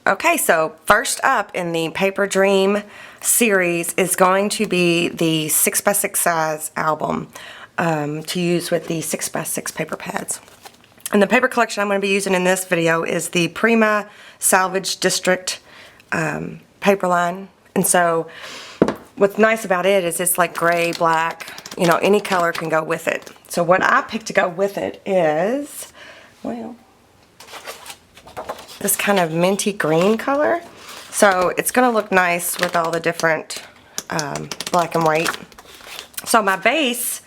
Okay, so first up in the Paper Dream series is going to be the 6x6 size album to use with the 6x6 paper pads. And the paper collection I'm going to be using in this video is the Prima Salvage District paper line. And so what's nice about it is it's like gray, black, you know, any color can go with it. So what I picked to go with it is, well, this kind of minty green color. So it's going to look nice with all the different black and white. So my base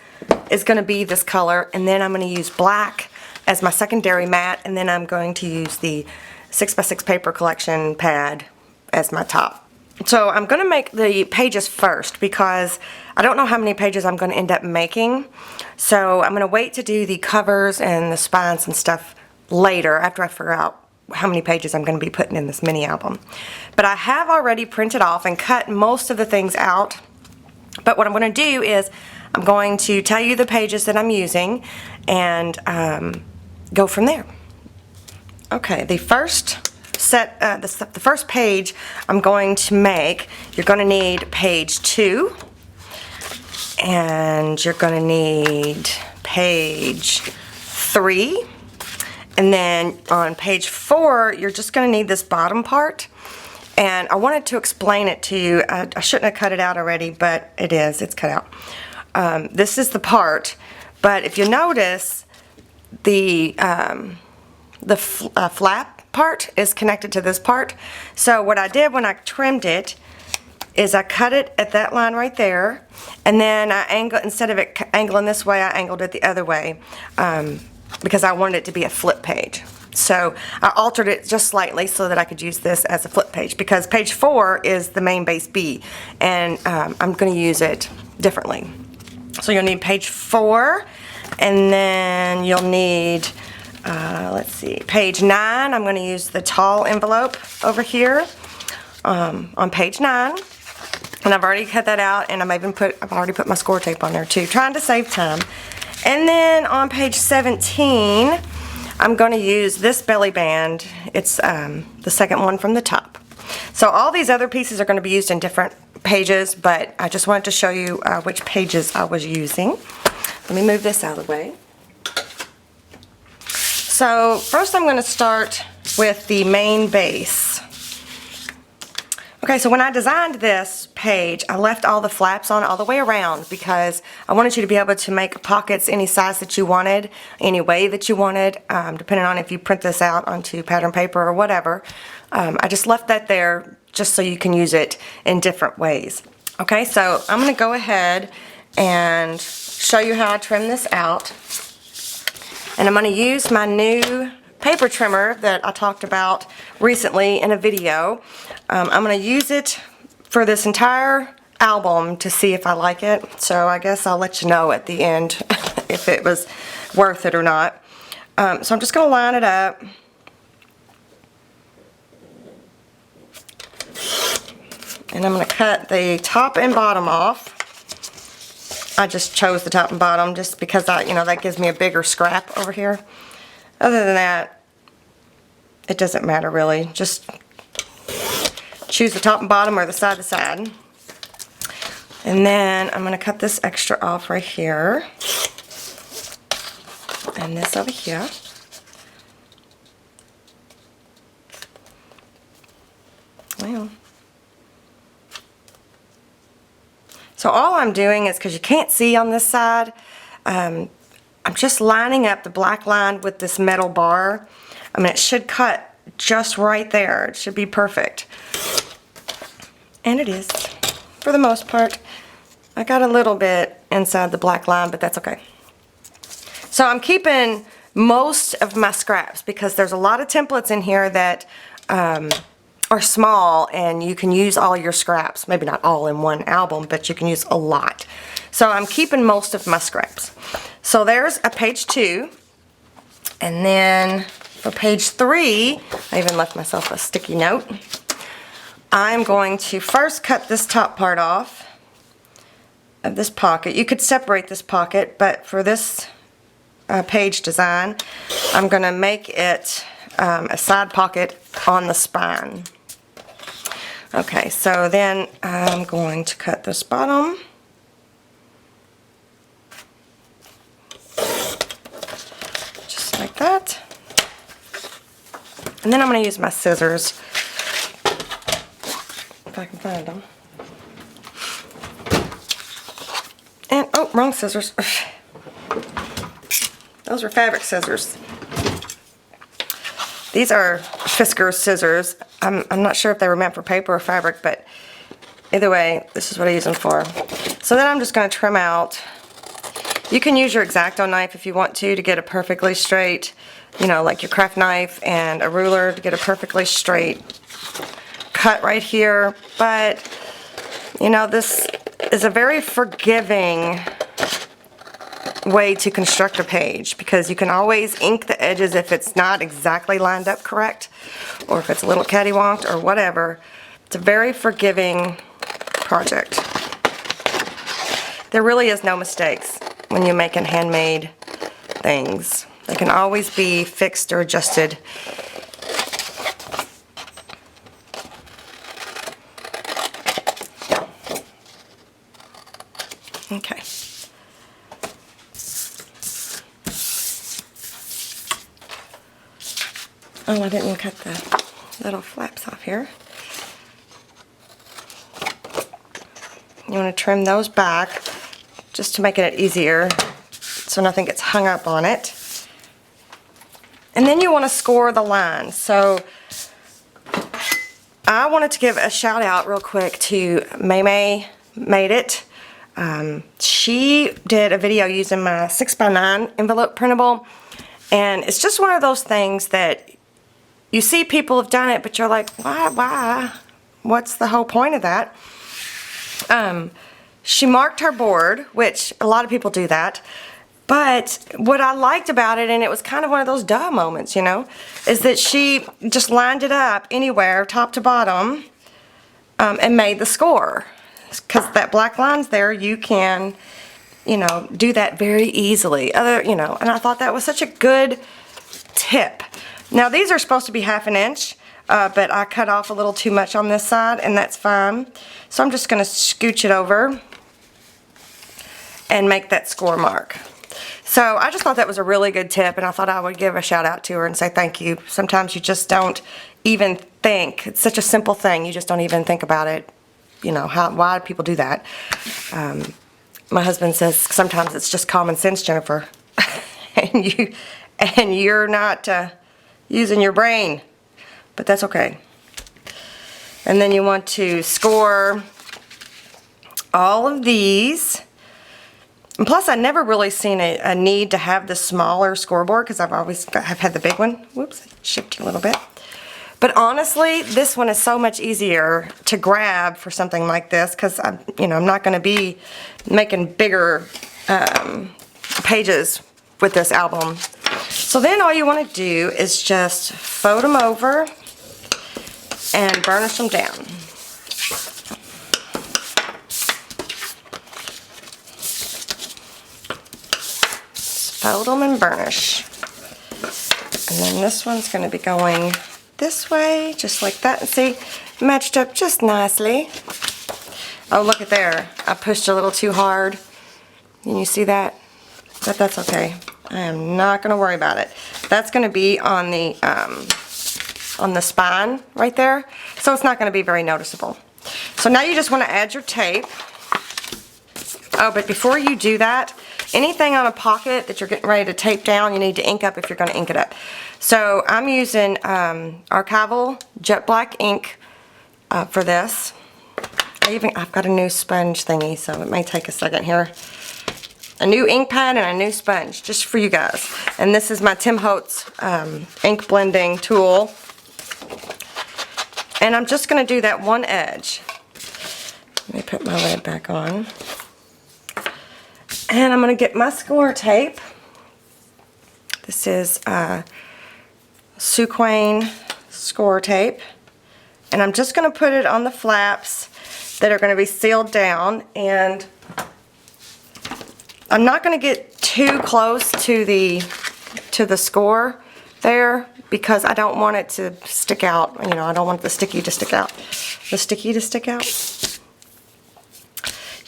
is going to be this color, and then I'm going to use black as my secondary matte, and then I'm going to use the 6x6 paper collection pad as my top. So I'm going to make the pages first because I don't know how many pages I'm going to end up making. So I'm going to wait to do the covers and the spines and stuff later after I figure out how many pages I'm going to be putting in this mini album. But I have already printed off and cut most of the things out. But what I'm going to do is I'm going to tell you the pages that I'm using and go from there. Okay, the first set, the first page I'm going to make, you're going to need page 2, and you're going to need page 3. And then on page 4, you're just going to need this bottom part. And I wanted to explain it to you. I shouldn't have cut it out already, but it is. It's cut out. This is the part. But if you notice, the flap part is connected to this part. So what I did when I trimmed it is I cut it at that line right there. And then I angled, instead of it angling this way, I angled it the other way. Because I wanted it to be a flip page. So I altered it just slightly so that I could use this as a flip page, because page 4 is the main base B, and I'm going to use it differently. So you'll need page 4, and then you'll need, let's see, page 9. I'm going to use the tall envelope over here on page 9. And I've already cut that out, and I've already put my score tape on there too, trying to save time. And then on page 17, I'm going to use this belly band. It's the second one from the top. So all these other pieces are going to be used in different pages, but I just wanted to show you which pages I was using. Let me move this out of the way. So first I'm going to start with the main base. Okay, so when I designed this page, I left all the flaps on all the way around because I wanted you to be able to make pockets any size that you wanted, any way that you wanted, depending on if you print this out onto pattern paper or whatever. I just left that there just so you can use it in different ways. Okay, so I'm going to go ahead and show you how I trim this out. And I'm going to use my new paper trimmer that I talked about recently in a video. I'm going to use it for this entire album to see if I like it. So I guess I'll let you know at the end if it was worth it or not. So I'm just going to line it up. And I'm going to cut the top and bottom off. I just chose the top and bottom just because that gives me a bigger scrap over here. Other than that, it doesn't matter really. Just choose the top and bottom or the side to side. And then I'm going to cut this extra off right here. And this over here. Well. So all I'm doing is, because you can't see on this side, I'm just lining up the black line with this metal bar. I mean, it should cut just right there. It should be perfect. And it is, for the most part. I got a little bit inside the black line, but that's okay. So I'm keeping most of my scraps because there's a lot of templates in here that are small and you can use all your scraps. Maybe not all in one album, but you can use a lot. So I'm keeping most of my scraps. So there's a page 2. And then for page 3, I even left myself a sticky note. I'm going to first cut this top part off of this pocket. You could separate this pocket, but for this page design, I'm going to make it a side pocket on the spine. Okay, so then I'm going to cut this bottom. Just like that. And then I'm going to use my scissors, if I can find them. And, oh, wrong scissors. Those are fabric scissors. These are Fiskars scissors. I'm not sure if they were meant for paper or fabric, but either way, this is what I use them for. So then I'm just going to trim out. You can use your X-Acto knife if you want to get a perfectly straight, you know, like your craft knife and a ruler to get a perfectly straight cut right here. But, you know, this is a very forgiving way to construct a page, because you can always ink the edges if it's not exactly lined up correct, or if it's a little cattywanked or whatever. It's a very forgiving project. There really is no mistakes when you're making handmade things. They can always be fixed or adjusted. Okay. Oh, I didn't cut the little flaps off here. You want to trim those back just to make it easier so nothing gets hung up on it. And then you want to score the line. So I wanted to give a shout out real quick to May Made It. She did a video using my 6x9 envelope printable, and it's just one of those things that you see people have done it, but you're like, why? What's the whole point of that? She marked her board, which a lot of people do that. But what I liked about it, and it was kind of one of those duh moments, you know, is that she just lined it up anywhere, top to bottom, and made the score. Because that black line's there, you can, you know, do that very easily. You know, and I thought that was such a good tip. Now these are supposed to be 1/2 inch, but I cut off a little too much on this side, and that's fine. So I'm just going to scooch it over and make that score mark. So I just thought that was a really good tip, and I thought I would give a shout out to her and say thank you. Sometimes you just don't even think. It's such a simple thing. You just don't even think about it. You know, why do people do that? My husband says sometimes it's just common sense, Jennifer. and you're not using your brain. But that's okay. And then you want to score all of these. And plus, I never really seen a need to have the smaller scoreboard, because I've had the big one. Whoops, I shifted a little bit. But honestly, this one is so much easier to grab for something like this, because I'm not going to be making bigger pages with this album. So then all you want to do is just fold them over and burnish them down. Fold them and burnish. And then this one's going to be going this way, just like that. And see, matched up just nicely. Oh, look at there. I pushed a little too hard. Can you see that? But that's okay. I am not going to worry about it. That's going to be on the spine right there, so it's not going to be very noticeable. So now you just want to add your tape. Oh, but before you do that, anything on a pocket that you're getting ready to tape down, you need to ink up if you're going to ink it up. So I'm using archival jet black ink for this. I've got a new sponge thingy, so it may take a second here. A new ink pad and a new sponge, just for you guys. And this is my Tim Holtz ink blending tool. And I'm just going to do that one edge. Let me put my lid back on. And I'm going to get my score tape. This is Suquain score tape. And I'm just going to put it on the flaps that are going to be sealed down. And I'm not going to get too close to the score, there because I don't want it to stick out. You know, I don't want the sticky to stick out. The sticky to stick out?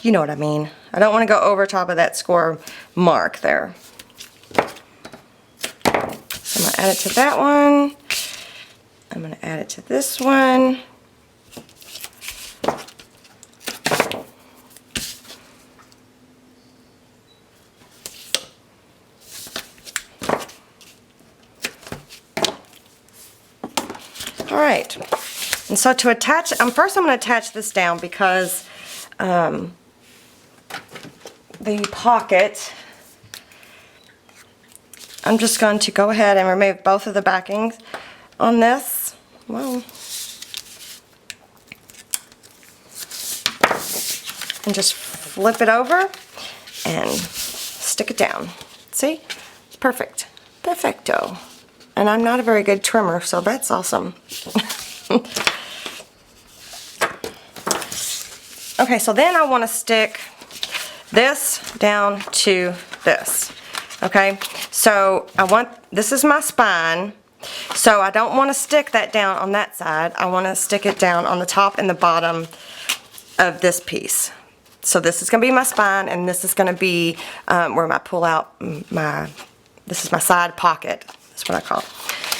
You know what I mean. I don't want to go over top of that score mark there. So I'm going to add it to that one. I'm going to add it to this one. Alright, and so to attach, first I'm going to attach this down because the pocket, I'm just going to go ahead and remove both of the backings on this. Well, and just flip it over and stick it down. See? Perfect. Perfecto. And I'm not a very good trimmer, so that's awesome. Okay, so then I want to stick this down to this. Okay, so this is my spine, so I don't want to stick that down on that side. I want to stick it down on the top and the bottom of this piece. So this is going to be my spine, and this is going to be where I pull out this is my side pocket. That's what I call it.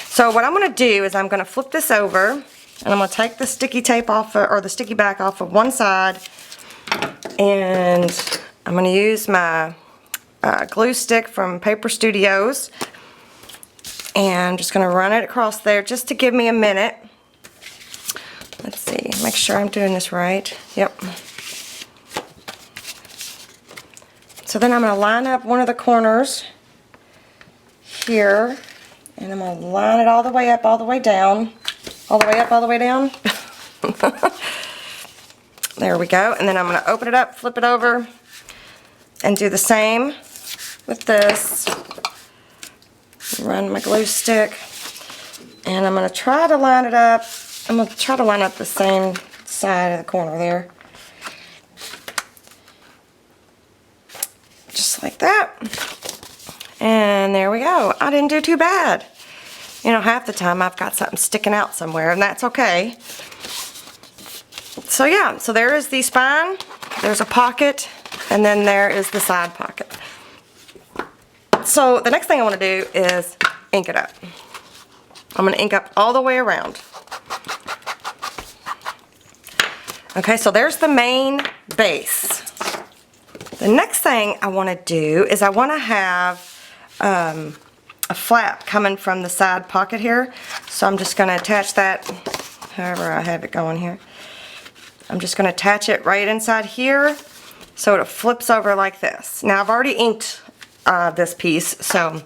So what I'm going to do is I'm going to flip this over, and I'm going to take the sticky tape off, or the sticky back off of one side, and I'm going to use my glue stick from Paper Studios, and I'm just going to run it across there just to give me a minute. Let's see, make sure I'm doing this right. Yep. So then I'm going to line up one of the corners here, and I'm going to line it all the way up, all the way down, all the way up, all the way down. There we go. And then I'm going to open it up, flip it over, and do the same with this. Run my glue stick, and I'm going to try to line it up. I'm going to try to line up the same side of the corner there. Just like that. And there we go. I didn't do too bad. You know, half the time I've got something sticking out somewhere, and that's okay. So yeah, so there is the spine, there's a pocket, and then there is the side pocket. So the next thing I want to do is ink it up. I'm going to ink up all the way around. Okay, so there's the main base. The next thing I want to do is I want to have a flap coming from the side pocket here. So I'm just going to attach that, however I have it going here. I'm just going to attach it right inside here so it flips over like this. Now I've already inked this piece, so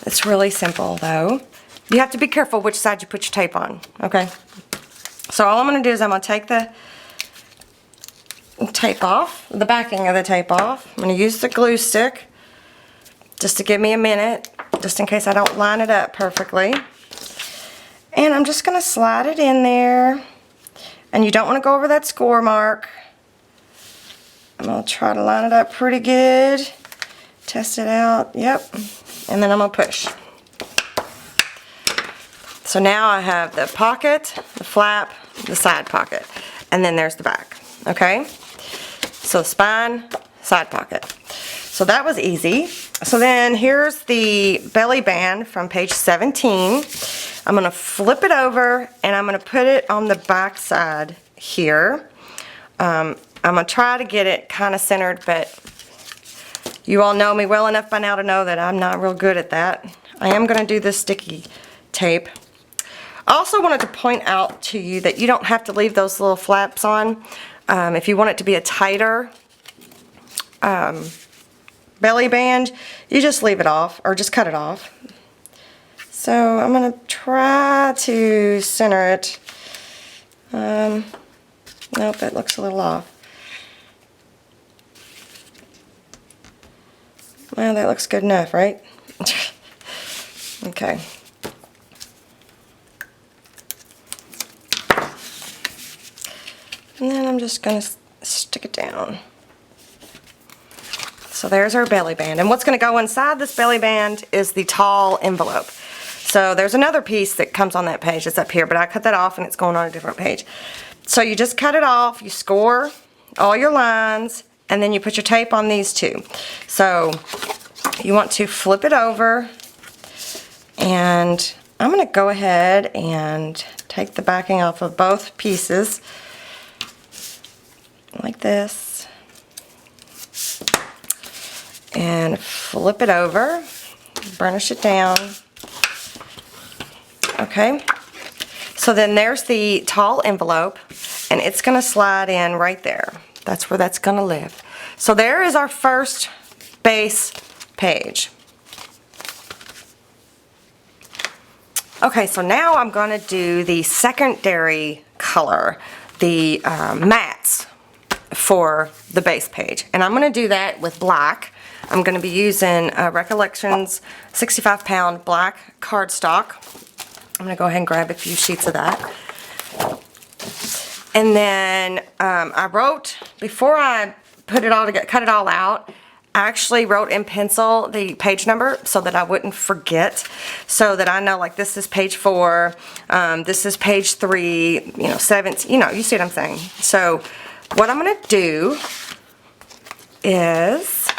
it's really simple though. You have to be careful which side you put your tape on, okay? So all I'm going to do is I'm going to take the tape off, the backing of the tape off. I'm going to use the glue stick just to give me a minute, just in case I don't line it up perfectly. And I'm just going to slide it in there. And you don't want to go over that score mark. I'm going to try to line it up pretty good. Test it out. Yep. And then I'm going to push. So now I have the pocket, the flap, the side pocket. And then there's the back. Okay? So spine, side pocket. So that was easy. So then here's the belly band from page 17. I'm going to flip it over and I'm going to put it on the back side here. I'm going to try to get it kind of centered, but you all know me well enough by now to know that I'm not real good at that. I am going to do this sticky tape. I also wanted to point out to you that you don't have to leave those little flaps on. If you want it to be a tighter belly band, you just leave it off or just cut it off. So I'm going to try to center it. Nope, it looks a little off. Well, that looks good enough, right? Okay. And then I'm just going to stick it down. So there's our belly band. And what's going to go inside this belly band is the tall envelope. So there's another piece that comes on that page that's up here, but I cut that off and it's going on a different page. So you just cut it off, you score all your lines, and then you put your tape on these two. So you want to flip it over, and I'm going to go ahead and take the backing off of both pieces like this and flip it over, burnish it down. Okay, so then there's the tall envelope, and it's going to slide in right there. That's where that's going to live. So there is our first base page. Okay, so now I'm going to do the secondary color, the mattes for the base page. And I'm going to do that with black. I'm going to be using Recollections 65-pound black cardstock. I'm going to go ahead and grab a few sheets of that. And then I wrote, before I put it all together, cut it all out, I actually wrote in pencil the page number so that I wouldn't forget, so that I know, like, this is page 4, this is page 3, 7, you see what I'm saying. So what I'm going to do is,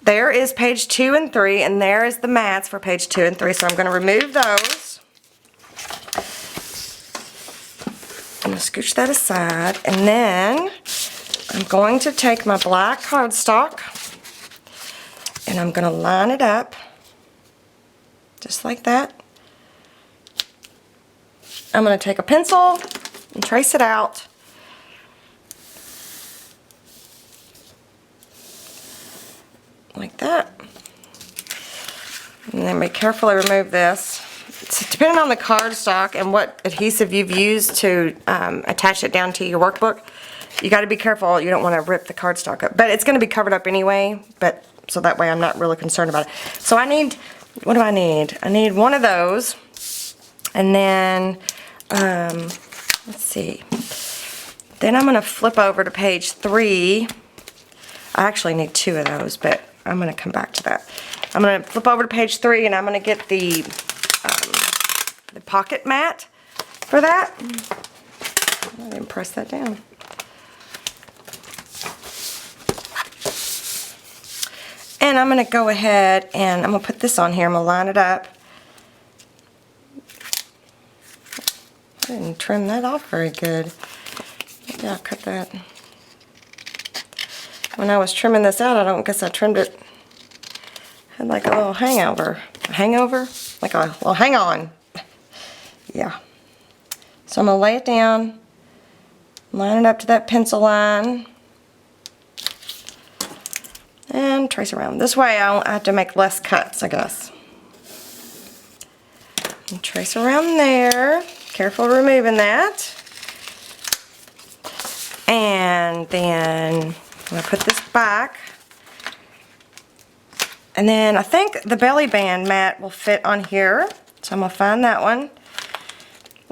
there is page 2 and 3, and there is the mats for page 2 and 3, so I'm going to remove those. I'm going to scooch that aside, and then I'm going to take my black cardstock and I'm going to line it up just like that. I'm going to take a pencil and trace it out. Like that. And then be careful to remove this. So depending on the cardstock and what adhesive you've used to attach it down to your workbook, you got to be careful. You don't want to rip the cardstock up. But it's going to be covered up anyway, but so that way I'm not really concerned about it. So I need, what do I need? I need one of those. And then, let's see. Then I'm going to flip over to page 3. I actually need 2 of those, but I'm going to come back to that. I'm going to flip over to page 3, and I'm going to get the pocket mat for that. I didn't press that down. And I'm going to go ahead and I'm going to put this on here. I'm going to line it up. I didn't trim that off very good. Maybe I'll cut that. When I was trimming this out, I don't guess I trimmed it. Had like a little hangover. A hangover? Like a little hang on. Yeah. So I'm going to lay it down, line it up to that pencil line, and trace around. This way I have to make less cuts, I guess. And trace around there. Careful removing that. And then I'm going to put this back. And then I think the belly band mat will fit on here. So I'm going to find that one,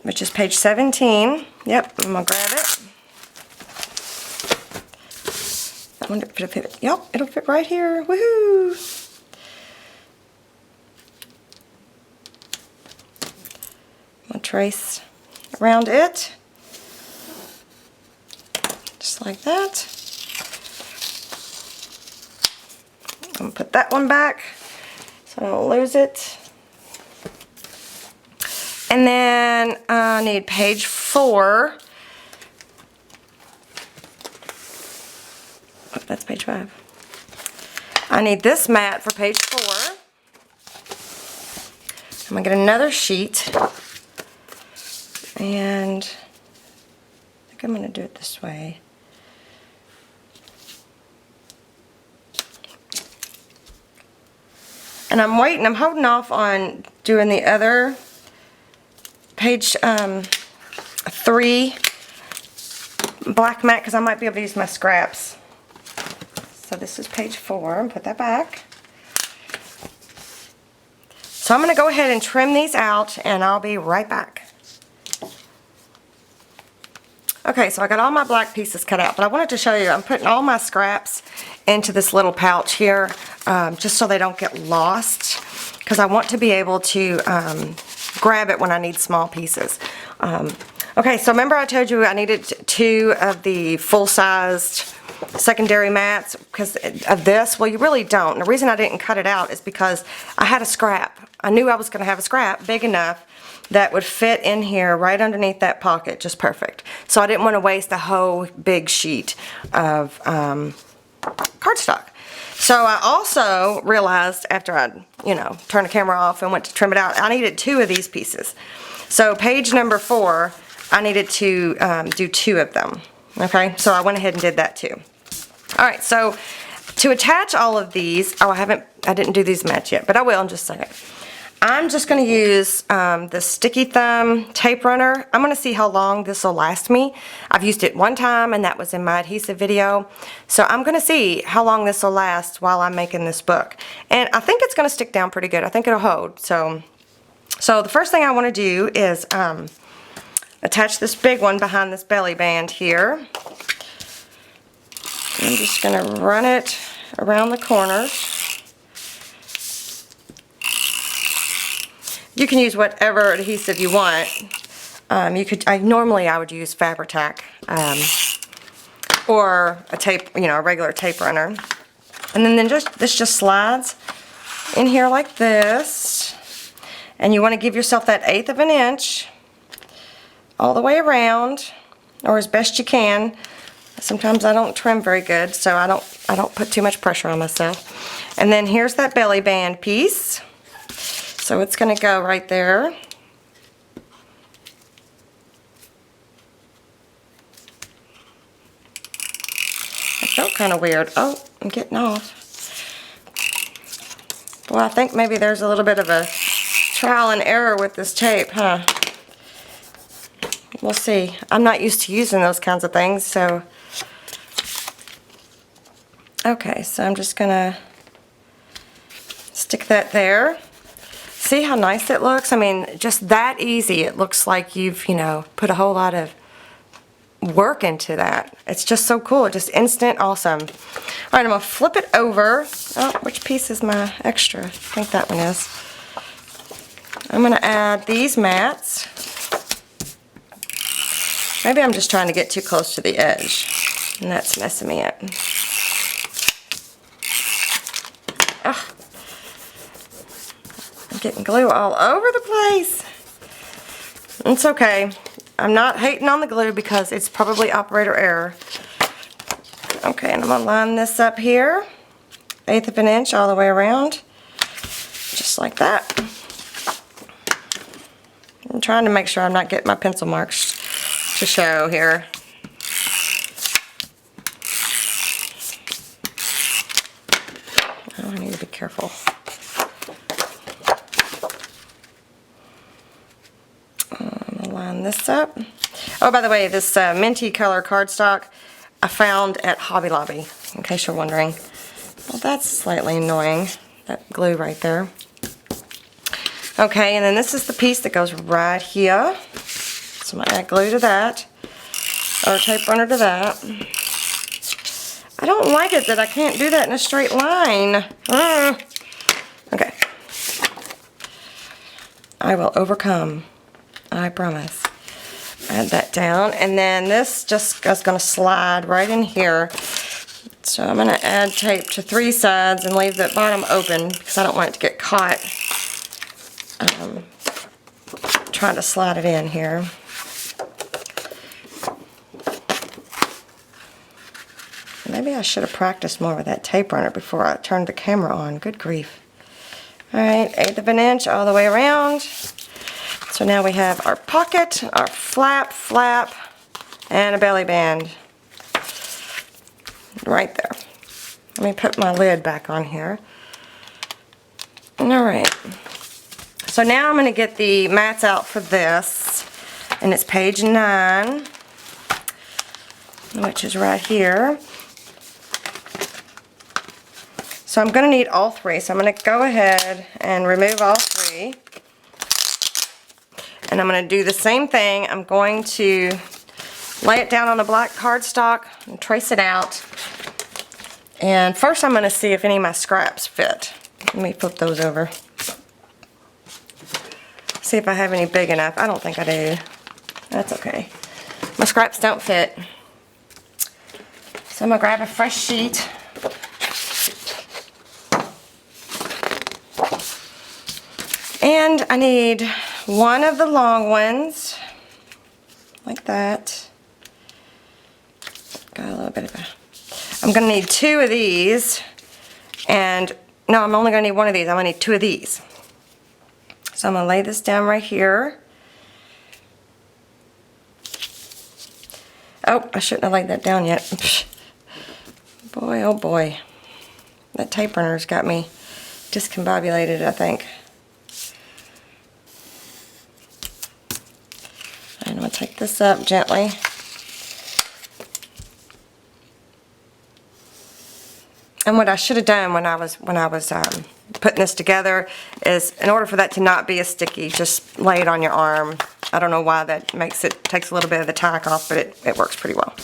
which is page 17. Yep, I'm going to grab it. I wonder if it'll fit. Yep, it'll fit right here. Woohoo! I'm going to trace around it. Just like that. I'm going to put that one back so I don't lose it. And then I need page 4. Oh, that's page 5. I need this mat for page 4. I'm going to get another sheet. And I think I'm going to do it this way. And I'm waiting, I'm holding off on doing the other page 3 black mat because I might be able to use my scraps. So this is page 4, and put that back. So I'm going to go ahead and trim these out, and I'll be right back. Okay, so I got all my black pieces cut out, but I wanted to show you, I'm putting all my scraps into this little pouch here, just so they don't get lost, because I want to be able to grab it when I need small pieces. Okay, so remember I told you I needed 2 of the full-sized secondary mats because of this? Well, you really don't. And the reason I didn't cut it out is because I had a scrap. I knew I was going to have a scrap big enough that would fit in here right underneath that pocket just perfect. So I didn't want to waste a whole big sheet of cardstock. So I also realized after I, turned the camera off and went to trim it out, I needed 2 of these pieces. So page number 4, I needed to do 2 of them. Okay, so I went ahead and did that too. All right, so to attach all of these, I didn't do these mats yet, but I will in just a second. I'm just going to use the Sticky Thumb tape runner. I'm going to see how long this will last me. I've used it one time, and that was in my adhesive video. So I'm going to see how long this will last while I'm making this book. And I think it's going to stick down pretty good. I think it'll hold. So the first thing I want to do is attach this big one behind this belly band here. I'm just going to run it around the corners. You can use whatever adhesive you want. Normally I would use Fabri-Tac or a tape, a regular tape runner. And then this just slides in here like this. And you want to give yourself that 1/8 of an inch all the way around, or as best you can. Sometimes I don't trim very good, so I don't put too much pressure on myself. And then here's that belly band piece. So it's going to go right there. That felt kind of weird. Oh, I'm getting off. Well, I think maybe there's a little bit of a trial and error with this tape, huh? We'll see. I'm not used to using those kinds of things, so. Okay, so I'm just going to stick that there. See how nice it looks? I mean, just that easy. It looks like you've, put a whole lot of work into that. It's just so cool. Just instant awesome. All right, I'm going to flip it over. Oh, which piece is my extra? I think that one is. I'm going to add these mats. Maybe I'm just trying to get too close to the edge, and that's messing me up. Ugh. I'm getting glue all over the place. It's okay. I'm not hating on the glue because it's probably operator error. Okay, and I'm going to line this up here, 1/8 of an inch all the way around, just like that. I'm trying to make sure I'm not getting my pencil marks to show here. Oh, I need to be careful. I'm going to line this up. Oh, by the way, this minty color cardstock I found at Hobby Lobby, in case you're wondering. Well, that's slightly annoying, that glue right there. Okay, and then this is the piece that goes right here. So I'm going to add glue to that, or tape runner to that. I don't like it that I can't do that in a straight line. Okay. I will overcome. I promise. Add that down, and then this just is going to slide right in here. So I'm going to add tape to 3 sides and leave the bottom open because I don't want it to get caught trying to slide it in here. Maybe I should have practiced more with that tape runner before I turned the camera on. Good grief. Alright, 1/8 of an inch all the way around. So now we have our pocket, our flap, and a belly band. Right there. Let me put my lid back on here. Alright. So now I'm going to get the mats out for this. And it's page 9, which is right here. So I'm going to need all 3. So I'm going to go ahead and remove all 3. And I'm going to do the same thing. I'm going to lay it down on the black cardstock and trace it out. And first I'm going to see if any of my scraps fit. Let me flip those over. See if I have any big enough. I don't think I do. That's okay. My scraps don't fit. So I'm going to grab a fresh sheet. And I need one of the long ones, like that. Got a little bit of a... I'm going to need two of these, and no, I'm only going to need one of these. I'm going to need two of these. So I'm going to lay this down right here. Oh, I shouldn't have laid that down yet. Boy, oh boy. That tape runner's got me discombobulated, I think. And I'm going to take this up gently. And what I should have done when I was putting this together is, in order for that to not be as sticky, just lay it on your arm. I don't know why that takes a little bit of the tack off, but it works pretty well.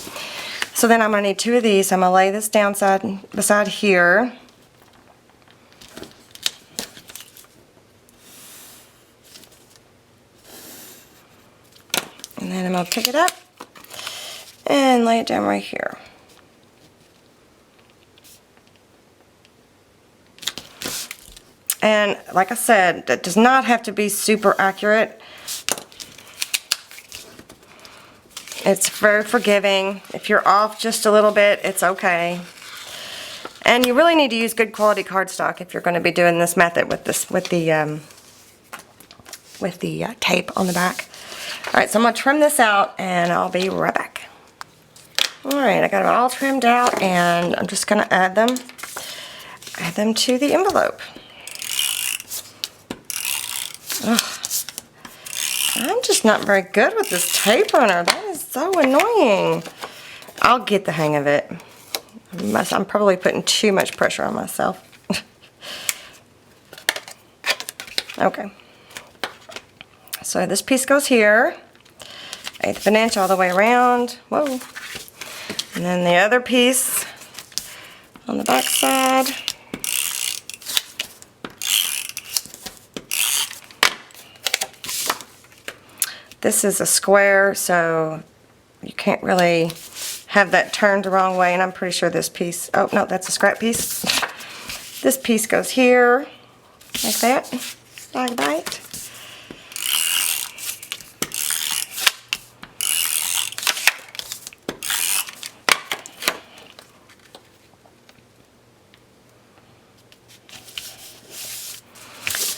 So then I'm going to need two of these. I'm going to lay this down beside here. And then I'm going to pick it up and lay it down right here. And like I said, that does not have to be super accurate. It's very forgiving. If you're off just a little bit, it's okay. And you really need to use good quality cardstock if you're going to be doing this method with the tape on the back. All right, so I'm going to trim this out, and I'll be right back. All right, I got them all trimmed out, and I'm just going to add them to the envelope. Ugh. I'm just not very good with this tape runner. That is so annoying. I'll get the hang of it. I'm probably putting too much pressure on myself. Okay. So this piece goes here. 1/8 of an inch all the way around. Whoa. And then the other piece on the back side. This is a square, so you can't really have that turned the wrong way, and I'm pretty sure this piece, oh no, that's a scrap piece. This piece goes here, like that, like that.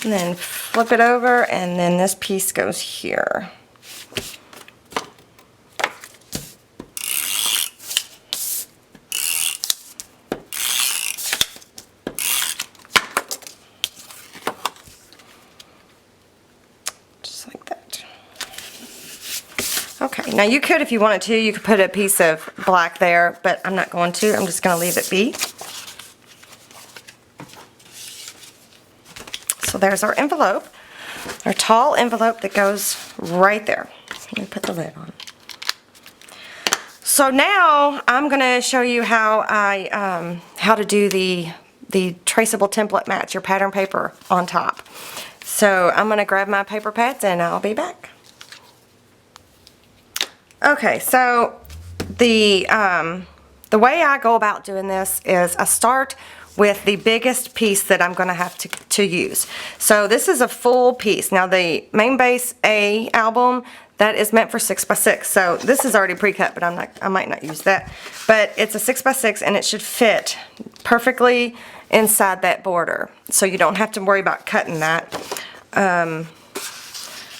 And then flip it over, and then this piece goes here. Okay, now you could, if you wanted to, you could put a piece of black there, but I'm not going to. I'm just going to leave it be. So there's our envelope, our tall envelope that goes right there. Let me put the lid on. So now I'm going to show you how how to do the traceable template mats, your pattern paper on top. So I'm going to grab my paper pads and I'll be back. Okay, so the way I go about doing this is I start with the biggest piece that I'm going to have to use. So this is a full piece. Now the main base A album, that is meant for 6x6. So this is already pre-cut, but I might not use that. But it's a 6x6 and it should fit perfectly inside that border. So you don't have to worry about cutting that. I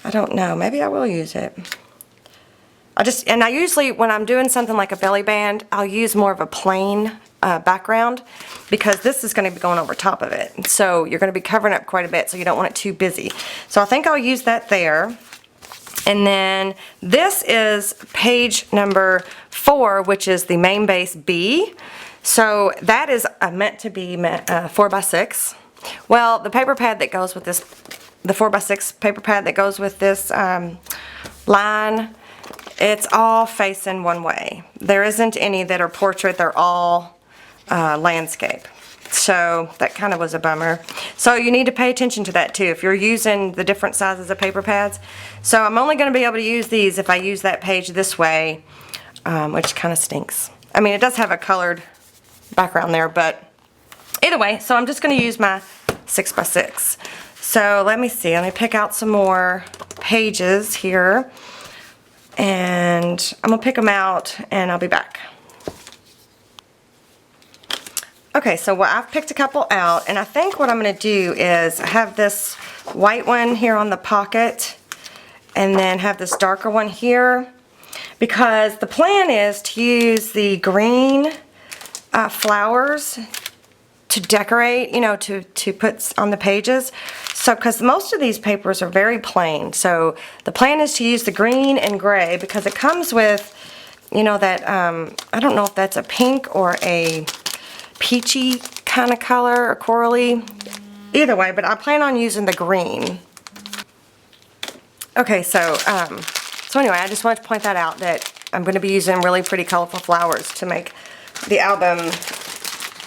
don't know, maybe I will use it. I usually, when I'm doing something like a belly band, I'll use more of a plain background because this is going to be going over top of it. So you're going to be covering up quite a bit, so you don't want it too busy. So I think I'll use that there. And then this is page number 4, which is the main base B. So that is meant to be 4x6. Well, the paper pad that goes with this, the 4x6 paper pad that goes with this line, It's all facing one way. There isn't any that are portrait, they're all landscape. So that kind of was a bummer. So you need to pay attention to that too if you're using the different sizes of paper pads. So I'm only going to be able to use these if I use that page this way, which kind of stinks. I mean, it does have a colored background there, but either way, so I'm just going to use my 6x6. So let me see, let me pick out some more pages here, and I'm going to pick them out and I'll be back. Okay, so I've picked a couple out, and I think what I'm going to do is have this white one here on the pocket and then have this darker one here, because the plan is to use the green flowers to decorate, you know, to put on the pages. So, because most of these papers are very plain, so the plan is to use the green and gray because it comes with, you know, that, I don't know if that's a pink or a peachy kind of color or corally, either way, but I plan on using the green. Okay, so anyway, I just wanted to point that out, that I'm going to be using really pretty colorful flowers to make the album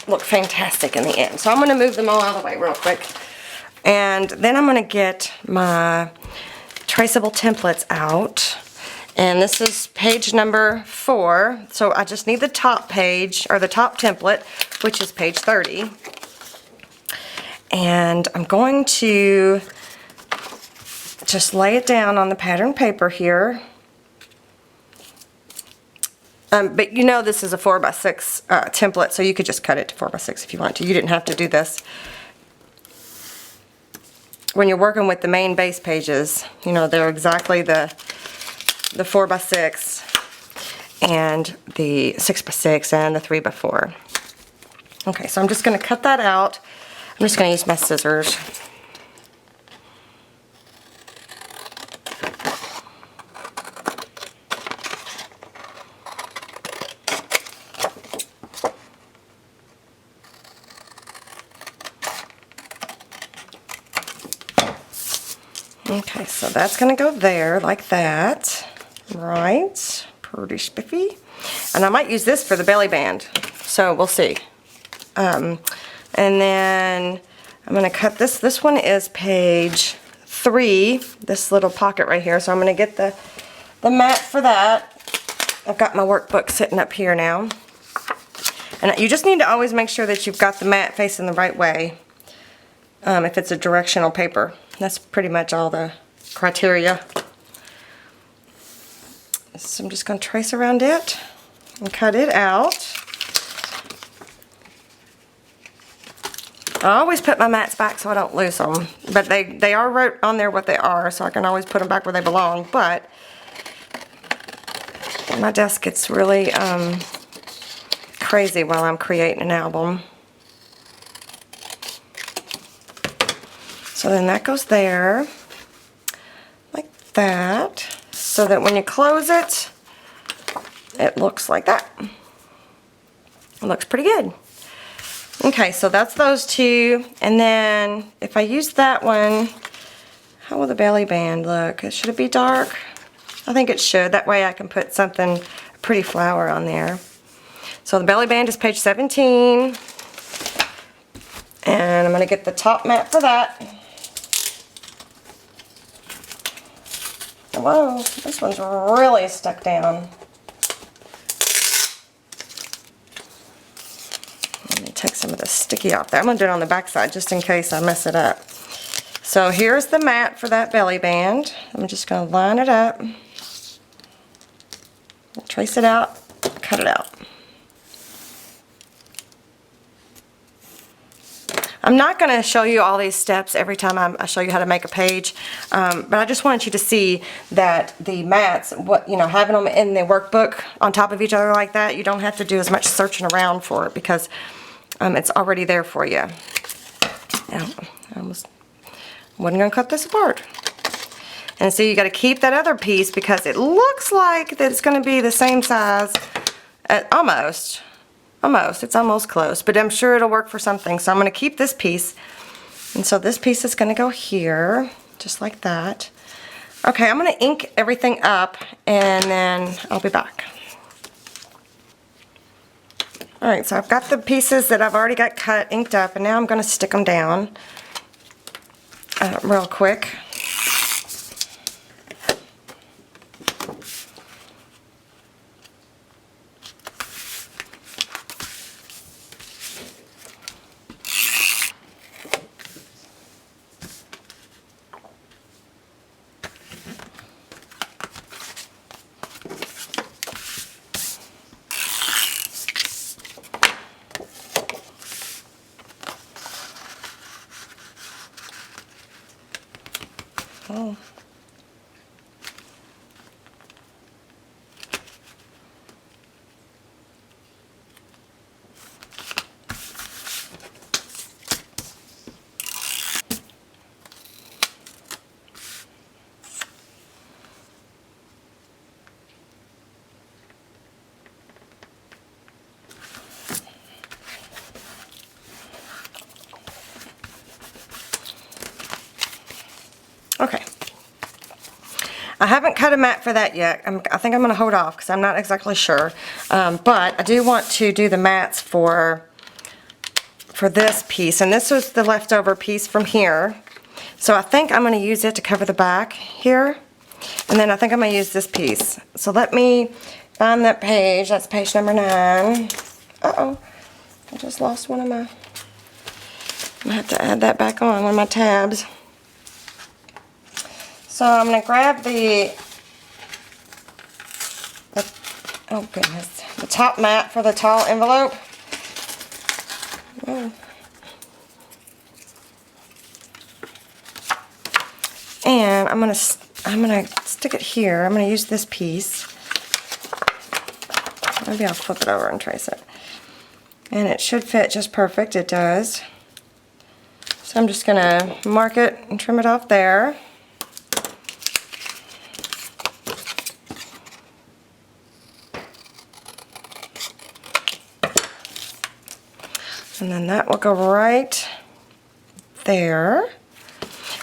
look fantastic in the end. So I'm going to move them all out of the way real quick, and then I'm going to get my Traceable Templates out. And this is page number 4, so I just need the top page, or the top template, which is page 30. And I'm going to just lay it down on the pattern paper here. But you know this is a 4x6 template, so you could just cut it to 4x6 if you want to. You didn't have to do this. When you're working with the main base pages, you know, they're exactly the 4x6 and the 6x6 and the 3x4. Okay, so I'm just going to cut that out. I'm just going to use my scissors. Okay, so that's going to go there like that. Right, pretty spiffy. And I might use this for the belly band, so we'll see. And then I'm going to cut this. This one is page 3, this little pocket right here, so I'm going to get the mat for that. I've got my workbook sitting up here now. And you just need to always make sure that you've got the mat facing the right way if it's a directional paper. That's pretty much all the criteria. So I'm just going to trace around it and cut it out. I always put my mats back so I don't lose them, but they are wrote on there what they are, so I can always put them back where they belong. But my desk gets really crazy while I'm creating an album. So then that goes there, like that, so that when you close it, it looks like that. It looks pretty good. Okay, so that's those two, and then if I use that one, how will the belly band look? Should it be dark? I think it should. That way I can put something, a pretty flower on there. So the belly band is page 17, and I'm going to get the top mat for that. Whoa, this one's really stuck down. Let me take some of the sticky off there. I'm going to do it on the back side just in case I mess it up. So here's the mat for that belly band. I'm just going to line it up, trace it out, cut it out. I'm not going to show you all these steps every time I show you how to make a page, but I just wanted you to see that the mats, having them in the workbook on top of each other like that, you don't have to do as much searching around for it because it's already there for you. Now, I almost wasn't going to cut this apart. And so you got to keep that other piece because it looks like that it's going to be the same size, almost. It's almost close, but I'm sure it'll work for something. So I'm going to keep this piece, and so this piece is going to go here, just like that. Okay, I'm going to ink everything up and then I'll be back. Alright, so I've got the pieces that I've already got cut, inked up, and now I'm going to stick them down real quick. Oh. Okay. I haven't cut a mat for that yet. I think I'm going to hold off because I'm not exactly sure. But I do want to do the mats for this piece. And this was the leftover piece from here. So I think I'm going to use it to cover the back here. And then I think I'm going to use this piece. So let me find that page. That's page number 9. Uh-oh. I just lost one of my... I'm going to have to add that back on, one of my tabs. So I'm going to grab the oh goodness, the top mat for the tall envelope. Oh. And I'm going to stick it here. I'm going to use this piece. Maybe I'll flip it over and trace it. And it should fit just perfect. It does. So I'm just going to mark it and trim it off there. And then that will go right there.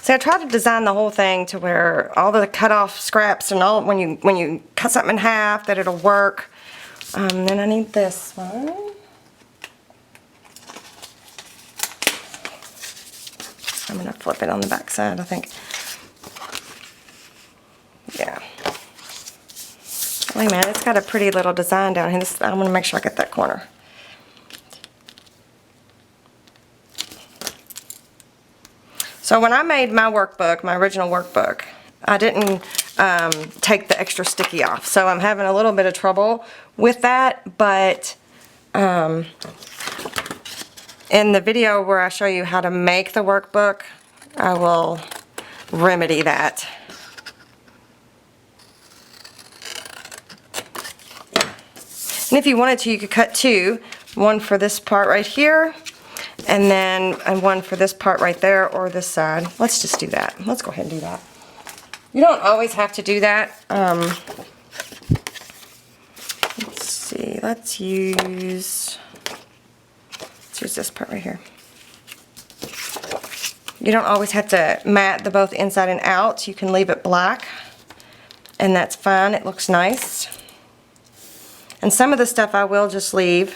See, I tried to design the whole thing to where all the cut off scraps and all, when you cut something in half, that it'll work. Then I need this one. I'm going to flip it on the back side, I think. Yeah. Wait a minute, it's got a pretty little design down here. I want to make sure I get that corner. So when I made my workbook, my original workbook, I didn't take the extra sticky off. So I'm having a little bit of trouble with that, but in the video where I show you how to make the workbook, I will remedy that. And if you wanted to, you could cut two, one for this part right here, and one for this part right there, or this side. Let's just do that. Let's go ahead and do that. You don't always have to do that. Let's see. Let's use this part right here. You don't always have to mat the both inside and out. You can leave it black, and that's fine. It looks nice. And some of the stuff I will just leave.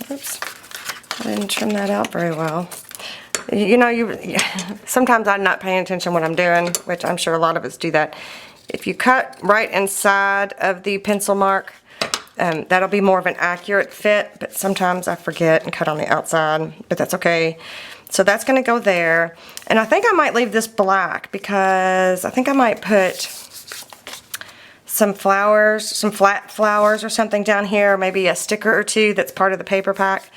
Oops, I didn't trim that out very well. You know, sometimes I'm not paying attention what I'm doing, which I'm sure a lot of us do that. If you cut right inside of the pencil mark, that'll be more of an accurate fit, but sometimes I forget and cut on the outside, but that's okay. So that's going to go there. And I think I might leave this black because I think I might put some flowers, some flat flowers or something down here, maybe a sticker or two that's part of the paper pack.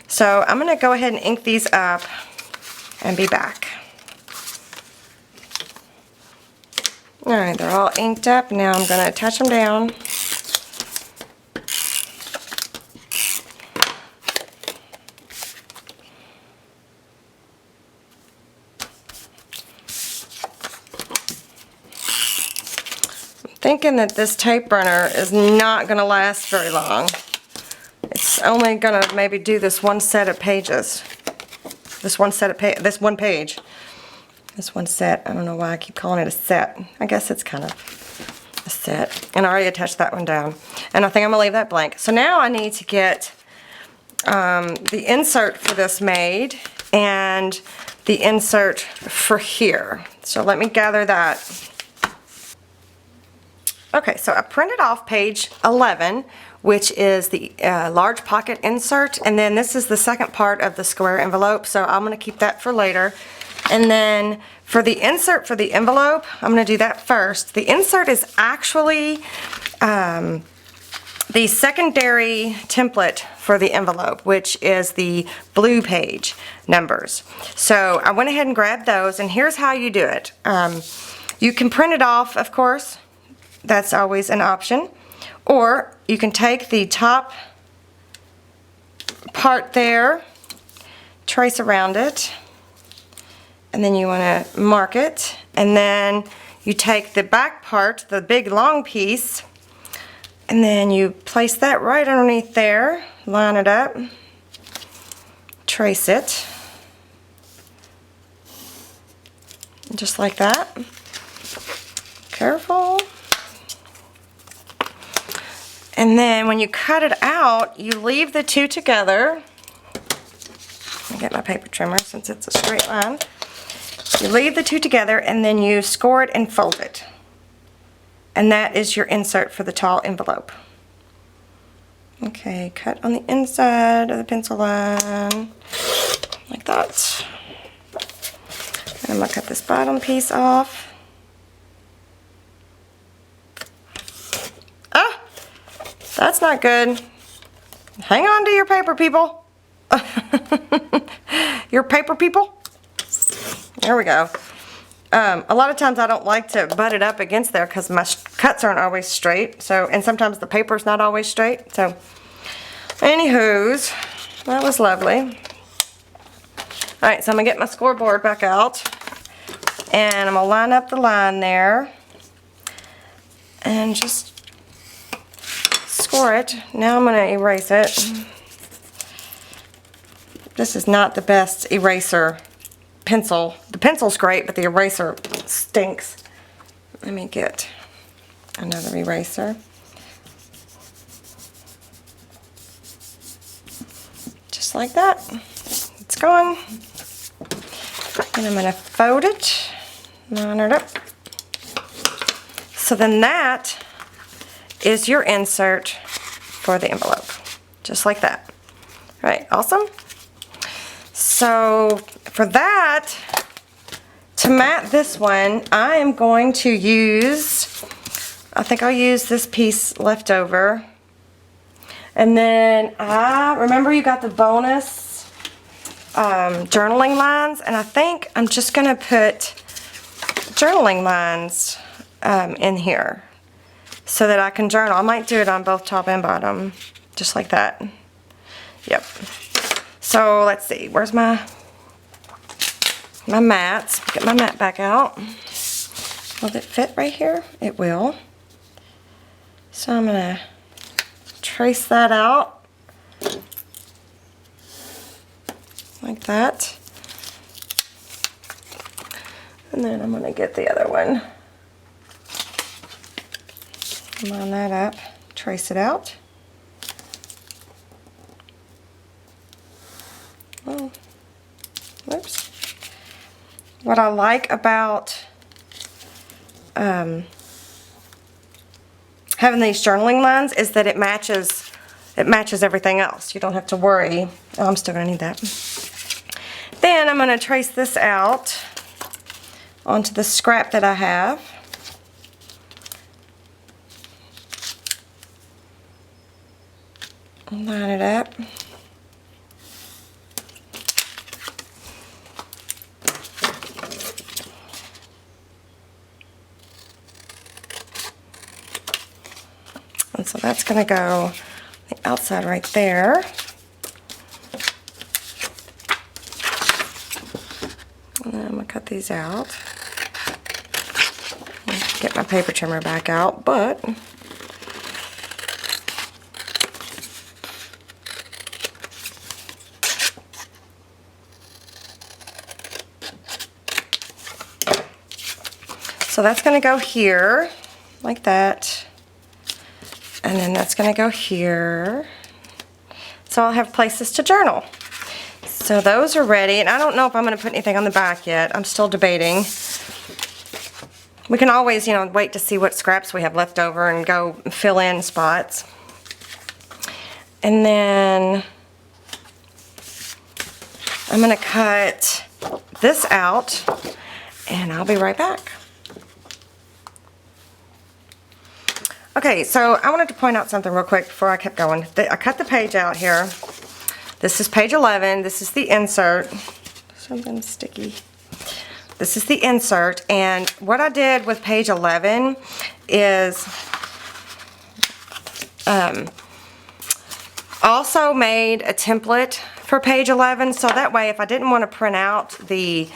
So I'm going to go ahead and ink these up and be back. Alright, they're all inked up. Now I'm going to attach them down. thinking that this tape runner is not going to last very long. It's only going to maybe do this one set of pages. This one set of this one page. This one set. I don't know why I keep calling it a set. I guess it's kind of a set. And I already attached that one down. And I think I'm going to leave that blank. So now I need to get the insert for this made and the insert for here. So let me gather that. Okay, so I printed off page 11, which is the large pocket insert, and then this is the second part of the square envelope, so I'm going to keep that for later. And then for the insert for the envelope, I'm going to do that first. The insert is actually the secondary template for the envelope, which is the blue page numbers. So I went ahead and grabbed those, and here's how you do it. You can print it off, of course. That's always an option. Or you can take the top part there, trace around it, and then you want to mark it. And then you take the back part, the big long piece, and then you place that right underneath there, line it up, trace it, just like that. Careful. And then when you cut it out, you leave the two together. Let me get my paper trimmer since it's a straight line. You leave the two together and then you score it and fold it. And that is your insert for the tall envelope. Okay, cut on the inside of the pencil line, like that. And I'm going to cut this bottom piece off. Ah! That's not good. Hang on to your paper, people. Your paper people. There we go. A lot of times I don't like to butt it up against there because my cuts aren't always straight. So, and sometimes the paper's not always straight. So, anywho's, that was lovely. Alright, so I'm going to get my scoreboard back out. And I'm going to line up the line there. And just score it. Now I'm going to erase it. This is not the best eraser pencil. The pencil's great, but the eraser stinks. Let me get another eraser. Just like that. It's gone. And I'm going to fold it, line it up. So then that is your insert for the envelope. Just like that. All right, awesome. So for that, to mat this one, I am going to use, I think I'll use this piece left over. And then remember you got the bonus journaling lines, and I think I'm just going to put journaling lines in here so that I can journal. I might do it on both top and bottom, just like that. Yep. So let's see, where's my mats? Get my mat back out. Will it fit right here? It will. So I'm going to trace that out like that. And then I'm going to get the other one. Line that up, trace it out. Oh, whoops. What I like about having these journaling lines is that it matches everything else. You don't have to worry. Oh, I'm still going to need that. Then I'm going to trace this out onto the scrap that I have. Line it up. And so that's going to go the outside right there. And then I'm going to cut these out. get my paper trimmer back out, but so that's going to go here like that, and then that's going to go here, so I'll have places to journal. So those are ready, and I don't know if I'm going to put anything on the back yet. I'm still debating. We can always, you know, wait to see what scraps we have left over and go fill in spots. And then I'm going to cut this out, and I'll be right back. Okay, so I wanted to point out something real quick before I kept going. I cut the page out here. This is page 11. This is the insert. Something sticky. This is the insert, and what I did with page 11 is also made a template for page 11, so that way if I didn't want to print out the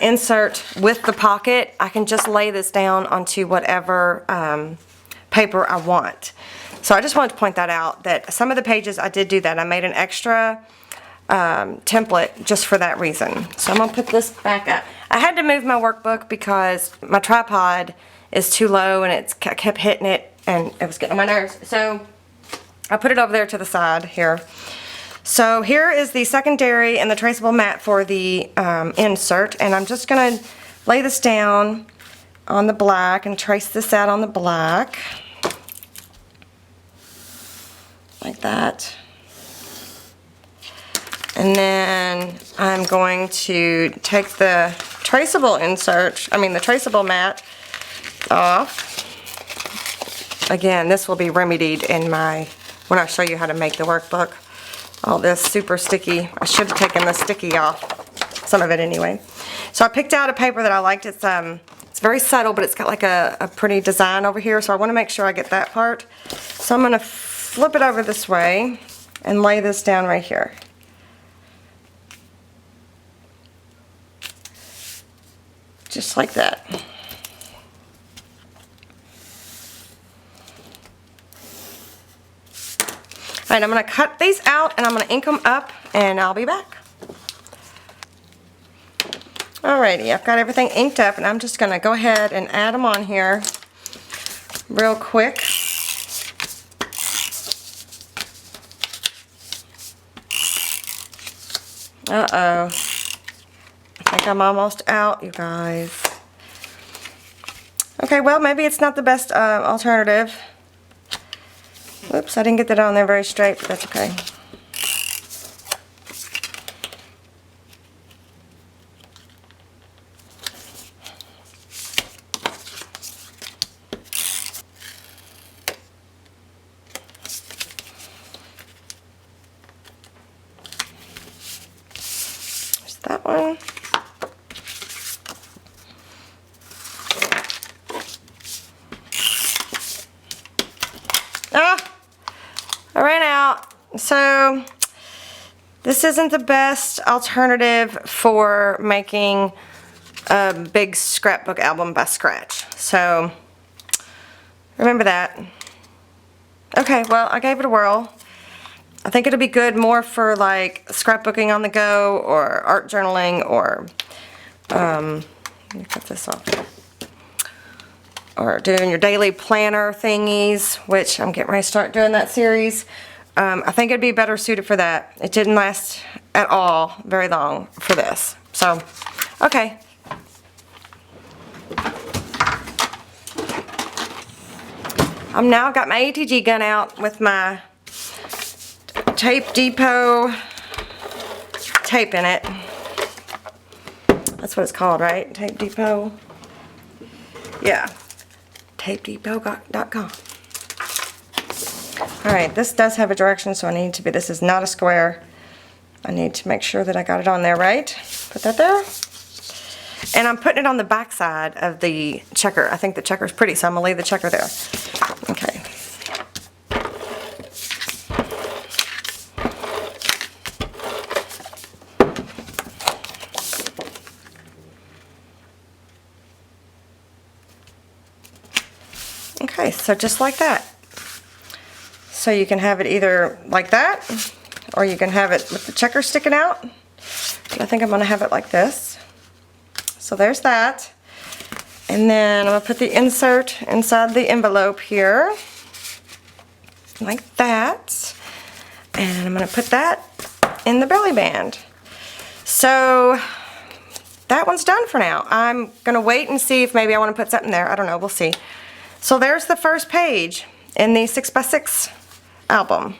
insert with the pocket, I can just lay this down onto whatever paper I want. So I just wanted to point that out, that some of the pages I did do that. I made an extra template just for that reason. So I'm going to put this back up. I had to move my workbook because my tripod is too low and I kept hitting it and it was getting on my nerves. So I put it over there to the side here. So here is the secondary and the traceable mat for the insert, and I'm just going to lay this down on the black and trace this out on the black. Like that. And then I'm going to take the traceable the traceable mat off. Again, this will be remedied in when I show you how to make the workbook. All this super sticky. I should have taken the sticky off, some of it anyway. So I picked out a paper that I liked. It's very subtle, but it's got like a pretty design over here, so I want to make sure I get that part. So I'm going to flip it over this way and lay this down right here. Just like that. Alright, I'm going to cut these out and I'm going to ink them up and I'll be back. Alrighty, I've got everything inked up and I'm just going to go ahead and add them on here real quick. Uh-oh. I think I'm almost out, you guys. Okay, well, maybe it's not the best alternative. Oops, I didn't get that on there very straight, but that's okay. There's that one. I ran out. So this isn't the best alternative for making a big scrapbook album by scratch. So remember that. Okay, well, I gave it a whirl. I think it'll be good more for like scrapbooking on the go or art journaling or let me cut this off. Or doing your daily planner thingies, which I'm getting ready to start doing that series. I think it'd be better suited for that. It didn't last at all very long for this. So, okay. I've now got my ATG gun out with my Tape Depot tape in it. That's what it's called, right? Tape Depot. Yeah. TapeDepot.com. Alright, this does have a direction, so I need to be, this is not a square. I need to make sure that I got it on there right. Put that there. And I'm putting it on the back side of the checker. I think the checker's pretty, so I'm going to leave the checker there. Okay. Okay, so just like that. So you can have it either like that, or you can have it with the checker sticking out. But I think I'm gonna have it like this. So there's that. And then I'm gonna put the insert inside the envelope here, like that. And I'm gonna put that in the belly band. So that one's done for now. I'm gonna wait and see if maybe I wanna put something there. I don't know, we'll see. So there's the first page in the 6x6 album.